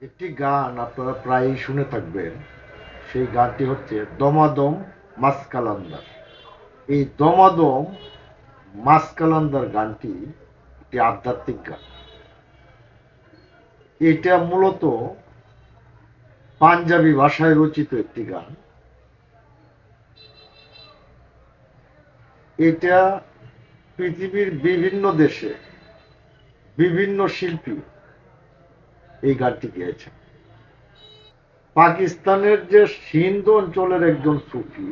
একটি গান আপনারা প্রায়ই শুনে থাকবেন। সেই গানটি হচ্ছে দমাদম মাসকালান্দার। এই দমাদম মাসকালান্দার গানটি একটি আধ্যাত্মিক গান। এটা মূলত পাঞ্জাবি ভাষায় রচিত একটি গান। এটা পৃথিবীর বিভিন্ন দেশে বিভিন্ন শিল্পী এই গানটি গেয়েছেন। পাকিস্তানের যে সিন্ধ অঞ্চলের একজন সুফি,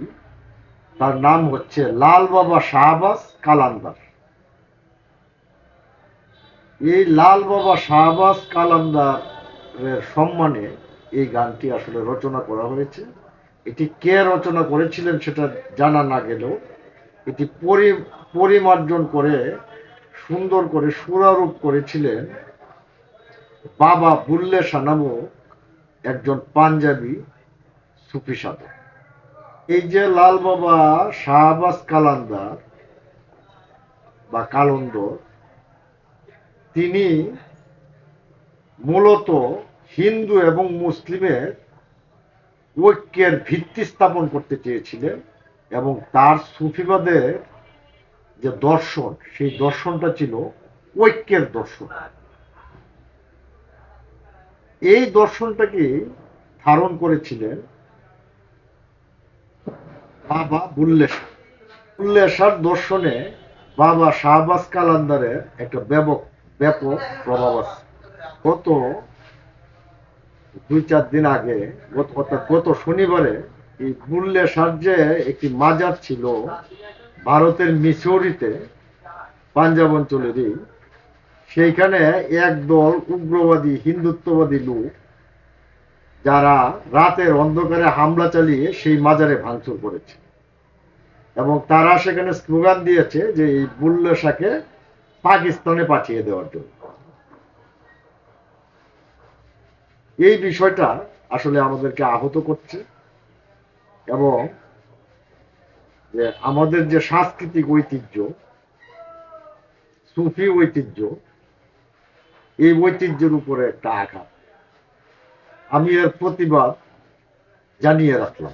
তার নাম হচ্ছে লাল বাবা শাহবাজ কালান্দার। এই লাল বাবা শাহবাজ কালান্দারের সম্মানে এই গানটি আসলে রচনা করা হয়েছে। এটি কে রচনা করেছিলেন সেটা জানা না গেলেও এটি পরিমার্জন করে সুন্দর করে সুরারোপ করেছিলেন বাবা বুল্লে শাহ নামক একজন পাঞ্জাবি সুফি সাধক। এই যে লাল বাবা শাহবাজ কালান্দার বা কালন্দর, তিনি মূলত হিন্দু এবং মুসলিমের ঐক্যের ভিত্তি স্থাপন করতে চেয়েছিলেন এবং তার সুফিবাদের যে দর্শন, সেই দর্শনটা ছিল ঐক্যের দর্শন। এই দর্শনটাকে ধারণ করেছিলেন বাবা বুল্লে শাহ। বুল্লে শাহর দর্শনে বাবা শাহবাজ কালান্দারের একটা ব্যাপক প্রভাব আছে। গত 2-4 দিন আগে, গত শনিবারে, এই বুল্লে শাহর যে একটি মাজার ছিল ভারতের মিসৌরিতে, পাঞ্জাব অঞ্চলেরই, সেইখানে একদল উগ্রবাদী হিন্দুত্ববাদী লোক, যারা রাতের অন্ধকারে হামলা চালিয়ে সেই মাজারে ভাঙচুর করেছে এবং তারা সেখানে স্লোগান দিয়েছে যে এই বুল্লে শাহকে পাকিস্তানে পাঠিয়ে দেওয়ার জন্য। এই বিষয়টা আসলে আমাদেরকে আহত করছে এবং যে আমাদের যে সাংস্কৃতিক ঐতিহ্য, সুফি ঐতিহ্য, এই ঐতিহ্যের উপরে একটা আঘাত। আমি এর প্রতিবাদ জানিয়ে রাখলাম।